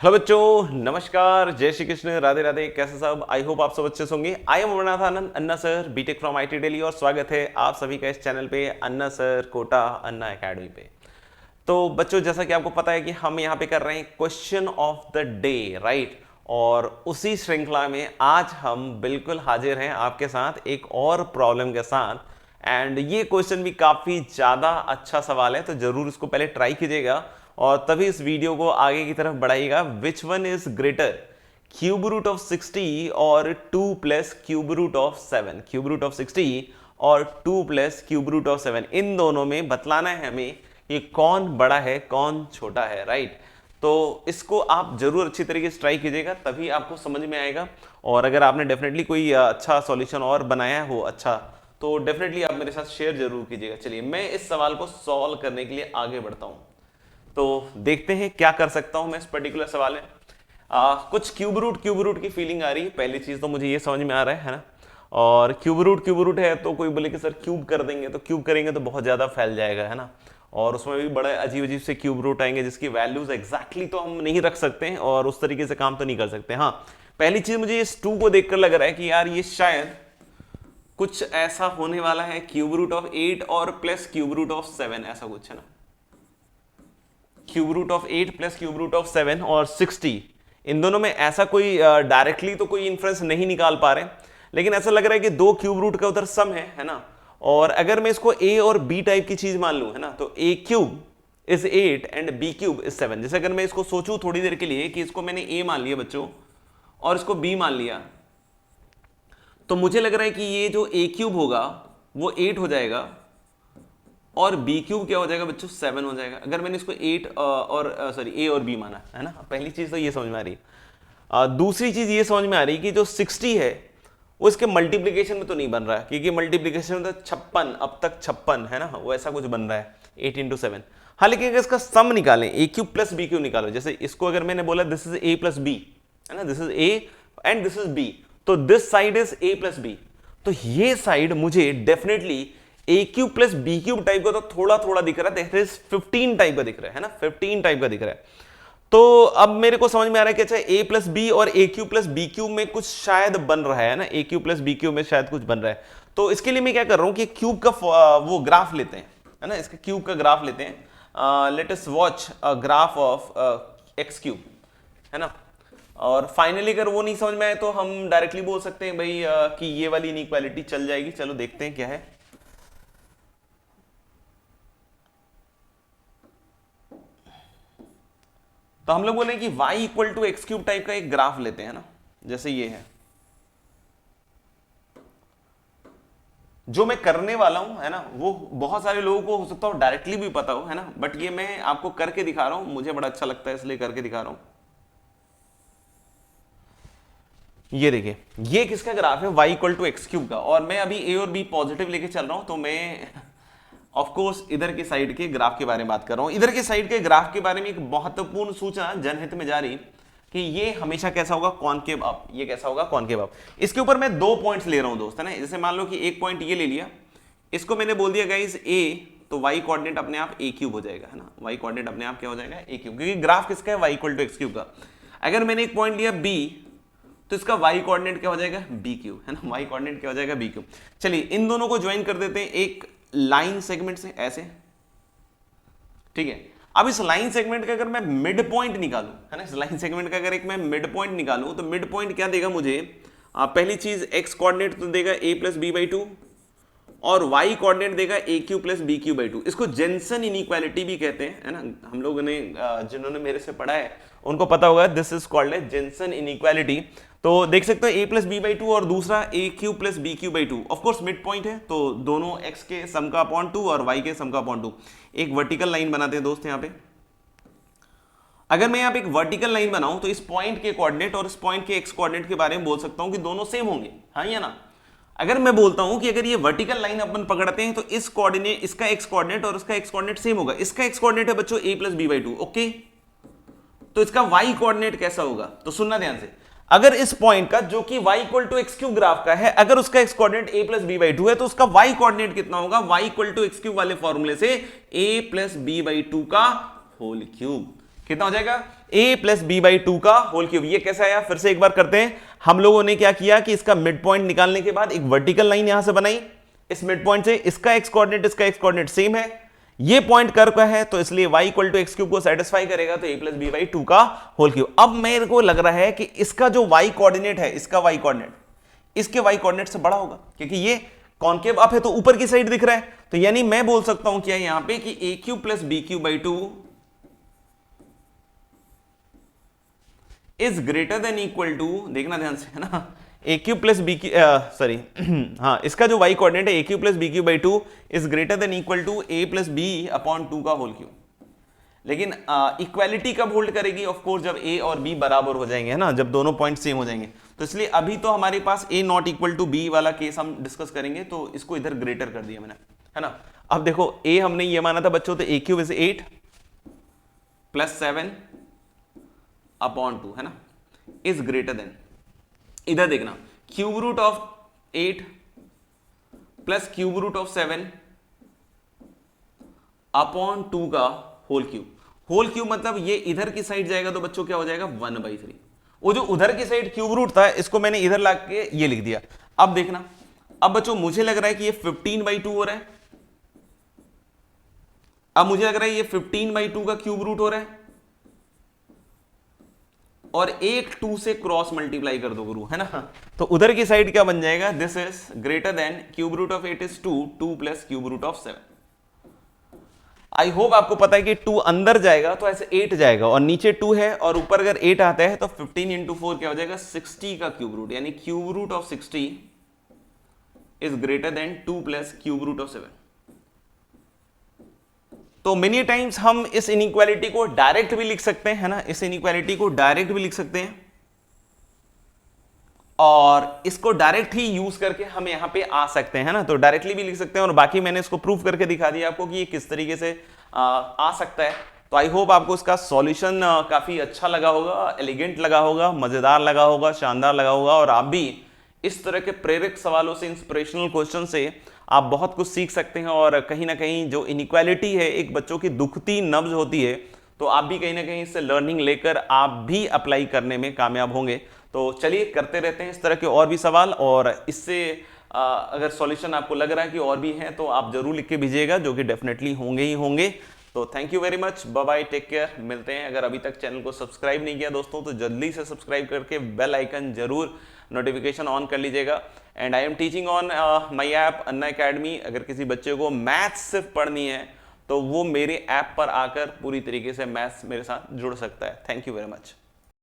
Hello बच्चों, नमस्कार, जय श्री कृष्ण, राधे राधे। कैसे सब? आई होप आप सब अच्छे से होंगे। I am Amarnath Anand, Anna sir, BTech from IIT Delhi, और स्वागत है आप सभी का इस चैनल पे, अन्ना सर कोटा अन्ना एकेडमी पे। तो बच्चों, जैसा कि आपको पता है कि हम यहाँ पे कर रहे हैं question of the day, right. और उसी श्रृंखला में आज हम बिल्कुल हाजिर हैं आपके साथ एक और प्रॉब्लम के साथ। एंड ये क्वेश्चन भी काफी ज्यादा अच्छा सवाल है, तो जरूर इसको पहले ट्राई कीजिएगा और तभी इस वीडियो को आगे की तरफ बढ़ाइएगा। Which one is greater, cube root of 60 और 2 plus cube root of 7? Cube root of 60 और 2 प्लस क्यूब रूट ऑफ 7, इन दोनों में बतलाना है हमें कि कौन बड़ा है कौन छोटा है, राइट। तो इसको आप जरूर अच्छी तरीके से ट्राई कीजिएगा, तभी आपको समझ में आएगा। और अगर आपने डेफिनेटली कोई अच्छा सॉल्यूशन और बनाया हो अच्छा, तो डेफिनेटली आप मेरे साथ शेयर जरूर कीजिएगा। चलिए, मैं इस सवाल को सॉल्व करने के लिए आगे बढ़ता हूं। तो देखते हैं क्या कर सकता हूं मैं इस पर्टिकुलर सवाल में। कुछ क्यूब रूट की फीलिंग आ रही है। पहली चीज तो मुझे ये समझ में आ रहा है ना। और क्यूब रूट है तो कोई बोले कि सर क्यूब कर देंगे, तो क्यूब करेंगे तो बहुत ज्यादा फैल जाएगा, है ना। और उसमें भी बड़े अजीब अजीब से क्यूब रूट आएंगे जिसकी वैल्यूज एग्जैक्टली तो हम नहीं रख सकते हैं और उस तरीके से काम तो नहीं कर सकते। हाँ, पहली चीज मुझे इस 2 को देखकर लग रहा है कि यार ये शायद कुछ ऐसा होने वाला है, क्यूब रूट ऑफ 8 और प्लस क्यूब रूट ऑफ 7, ऐसा कुछ है ना। Cube root of 8 plus cube root of 7 और 60, इन दोनों में ऐसा कोई डायरेक्टली तो कोई इन्फ्रेंस नहीं निकाल पा रहे, लेकिन ऐसा लग रहा है कि 2 क्यूब रूट का उधर सम है ना। और अगर मैं इसको ए और बी टाइप की चीज मान लूं, है ना, तो A cube is 8 and B cube is 7। जैसे अगर मैं इसको सोचूं थोड़ी देर के लिए कि इसको मैंने ए मान लिया बच्चों और इसको बी मान लिया, तो मुझे लग रहा है कि ये जो ए क्यूब होगा वो 8 हो जाएगा और बी क्यूब क्या हो जाएगा बच्चों, 7 हो जाएगा। अगर मैंने इसको 8 और सॉरी ए और बी माना, है ना। पहली चीज तो ये समझ में आ रही है। दूसरी चीज ये समझ में आ रही है कि जो 60 है वो इसके मल्टीप्लीकेशन में तो नहीं बन रहा है, क्योंकि मल्टीप्लीकेशन में तो 56, अब तक 56 है ना, वो ऐसा कुछ बन रहा है 8 इंटू 7। हाँ, लेकिन अगर इसका सम निकालें, A cube plus B cube निकालो, जैसे इसको अगर मैंने बोला this is A plus B, है ना, this is A and this is B, तो this side is A plus B, तो ये साइड मुझे definitely A cube plus B cube type का तो थोड़ा थोड़ा दिख रहा है, 15 टाइप का दिख रहा है ना, 15 टाइप का दिख रहा है। तो अब मेरे को समझ में आ रहा है कि अच्छा, ए प्लस बी और ए क्यूब प्लस बी क्यूब में कुछ शायद बन रहा है ना, ए क्यूब प्लस बी क्यूब में शायद कुछ बन रहा है। तो इसके लिए मैं क्या कर रहा हूं कि क्यूब का वो ग्राफ लेते हैं, है ना, इसका क्यूब का ग्राफ लेते हैं। Let us watch a graph of x cube, है ना। और फाइनली अगर वो नहीं समझ में आए तो हम डायरेक्टली बोल सकते हैं भाई कि ये वाली इनइक्वालिटी चल जाएगी। चलो देखते हैं क्या है। तो हम लोग बोले कि y equal to x cube type का एक ग्राफ लेते हैं ना, जैसे ये है जो मैं करने वाला हूं, है ना। वो बहुत सारे लोगों को हो सकता हो डायरेक्टली भी पता हो, है ना, बट ये मैं आपको करके दिखा रहा हूं, मुझे बड़ा अच्छा लगता है इसलिए करके दिखा रहा हूं। ये देखिए, ये किसका ग्राफ है, y equal to x cube का, और मैं अभी a और b पॉजिटिव लेके चल रहा हूं, तो मैं ऑफ कोर्स इधर की साइड के ग्राफ के बारे में बात कर रहा हूं। इधर के साइड के ग्राफ के बारे में एक महत्वपूर्ण सूचना जनहित में जारी कि ये हमेशा कैसा होगा, कॉनकेव अप। ये कैसा होगा, कॉनकेव अप। इसके ऊपर मैं 2 पॉइंट्स ले रहा हूं दोस्त, है ना। जैसे मान लो कि एक पॉइंट ये ले लिया, इसको मैंने बोल दिया गाइस a, तो y कोऑर्डिनेट अपने आप a क्यूब हो जाएगा, है ना। y कोऑर्डिनेट अपने आप क्या हो जाएगा, a क्यूब, क्योंकि ग्राफ किसका है, y equal to x cube का। अगर मैंने एक पॉइंट लिया b, तो इसका y कोऑर्डिनेट क्या हो जाएगा, b क्यूब, है ना। y कोऑर्डिनेट क्या हो जाएगा, b क्यूब। चलिए इन दोनों को ज्वाइन कर देते हैं एक लाइन सेगमेंट से, ऐसे, ठीक है। अब इस लाइन सेगमेंट का अगर मैं मिड पॉइंट निकालूं, है ना, इस लाइन सेगमेंट का अगर एक मैं मिड पॉइंट निकालूं, तो मिड पॉइंट क्या देगा मुझे, पहली चीज x कोऑर्डिनेट तो देगा a प्लस बी बाई 2 और y कोऑर्डिनेट देगा a cube plus B cube by 2। इसको जेंसन इनइक्वालिटी भी कहते हैं, है ना। हम लोगों ने जिन्होंने मेरे से पढ़ा है उनको पता होगा, दिस इज कॉल्ड है जेंसन इनइक्वालिटी। तो देख सकते हो a प्लस बी बाई 2 और दूसरा a cube plus B cube by 2। Of course mid point है, तो दोनों x के सम का अपॉन 2 और y के सम का अपॉन 2। एक वर्टिकल लाइन बनाते हैं दोस्त यहाँ पे। अगर मैं यहाँ पे एक वर्टिकल लाइन बनाऊं तो इस पॉइंट के कोऑर्डिनेट और इस पॉइंट के x कोऑर्डिनेट के बारे में बोल सकता हूं कि दोनों सेम होंगे, हाँ या ना। अगर मैं बोलता हूं कि अगर ये वर्टिकल लाइन अपन पकड़ते हैं तो इस कोऑर्डिनेट, इसका x कोऑर्डिनेट और इसका x कोऑर्डिनेट सेम होगा। इसका x कोऑर्डिनेट है बच्चों a plus b by 2, okay. तो इसका y कोऑर्डिनेट कैसा होगा, तो सुनना ध्यान से। अगर इस पॉइंट का जो कि y equal to x cube graph का है, अगर उसका x coordinate a plus b by 2 है, तो उसका y कोऑर्डिनेट कितना होगा, y equal to x cube वाले फॉर्मूले से a प्लस बी बाई 2 का होल क्यूब। कितना हो जाएगा a plus b by two का होल क्यूब। ये कैसे आया, फिर से एक बार करते हैं। हम लोगों ने क्या किया कि इसका मिड पॉइंट निकालने के बाद एक वर्टिकल लाइन यहां से बनाई, इस मिड पॉइंट से इसका एक्स कोऑर्डिनेट इसका एक्स कोऑर्डिनेट सेम है, ये पॉइंट कर्व का है, तो इसलिए y equal to x cube को सेटिस्फाई करेगा, तो a plus b by two का होल क्यूब। अब मेरे को लग रहा है कि इसका जो y कोऑर्डिनेट है, इसका y कोऑर्डिनेट इसके y कोऑर्डिनेट से बड़ा होगा, क्योंकि ये कॉन्केव अप है तो ऊपर की साइड दिख रहा है, तो यानी मैं बोल सकता हूं क्या यहां पे कि a cube plus B cube by two is greater than equal to, देखना ध्यान से, है ना, A Q plus B Q, sorry हाँ, इसका जो y कोऑर्डिनेट है A Q plus B Q by two is greater than equal to A plus B upon two का होल क्यूब। लेकिन इक्वालिटी कब होल्ड करेगी, ऑफ कोर्स जब a और b बराबर हो जाएंगे, है ना, जब दोनों पॉइंट सेम हो जाएंगे। तो इसलिए अभी तो हमारे पास a not equal to b वाला केस हम डिस्कस करेंगे, तो इसको इधर ग्रेटर कर दिया मैंने, है ना। अब देखो a हमने ये माना था बच्चों, तो a cube is 8 plus 7 upon 2, है ना, इज ग्रेटर देन, इधर देखना, cube root of 8 plus cube root of 7 upon 2 का होल क्यूब। होल क्यूब मतलब ये इधर की साइड जाएगा तो बच्चों क्या हो जाएगा 1/3। वो जो उधर की साइड क्यूब रूट था इसको मैंने इधर ला के ये लिख दिया। अब देखना, अब बच्चों मुझे लग रहा है कि ये 15/2 हो रहा है। अब मुझे लग रहा है ये 15/2 का क्यूब रूट हो रहा है, और एक 2 से क्रॉस मल्टीप्लाई कर दो गुरु, है ना, तो उधर की साइड क्या बन जाएगा, this is greater than cube root of 8 is 2 plus cube root of 7। I hope आपको पता है कि 2 अंदर जाएगा तो ऐसे 8 जाएगा, और नीचे 2 है और ऊपर अगर 8 आता है तो 15 इंटू 4 क्या हो जाएगा 60 का क्यूब रूट, यानी cube root of 60 is greater than 2 plus cube root of 7। तो मेनी टाइम्स हम इस इनइक्वालिटी को डायरेक्ट भी लिख सकते हैं, है ना, इस इनइक्वालिटी को डायरेक्ट भी लिख सकते हैं, और इसको डायरेक्ट ही यूज करके हम यहां पे आ सकते हैं, है ना, तो डायरेक्टली भी लिख सकते हैं। और बाकी मैंने इसको प्रूफ करके दिखा दिया आपको कि ये किस तरीके से आ सकता है। तो आई होप आपको इसका सॉल्यूशन काफी अच्छा लगा होगा, एलिगेंट लगा होगा, मजेदार लगा होगा, शानदार लगा होगा, और आप भी इस तरह के प्रेरक सवालों से, इंस्पिरेशनल क्वेश्चन से आप बहुत कुछ सीख सकते हैं। और कहीं ना कहीं जो इनइक्वालिटी है एक बच्चों की दुखती नब्ज होती है, तो आप भी कहीं ना कहीं इससे लर्निंग लेकर आप भी अप्लाई करने में कामयाब होंगे। तो चलिए करते रहते हैं इस तरह के और भी सवाल, और इससे अगर सॉल्यूशन आपको लग रहा है कि और भी हैं तो आप जरूर लिख के भेजिएगा, जो कि डेफिनेटली होंगे ही होंगे। तो thank you very much, bye bye, take care, मिलते हैं। अगर अभी तक चैनल को सब्सक्राइब नहीं किया दोस्तों तो जल्दी से सब्सक्राइब करके बेल आइकन जरूर नोटिफिकेशन ऑन कर लीजिएगा। And I am teaching on my app Anna academy. अगर किसी बच्चे को मैथ्स सिर्फ पढ़नी है तो वो मेरे ऐप पर आकर पूरी तरीके से मैथ्स मेरे साथ जुड़ सकता है। Thank you very much.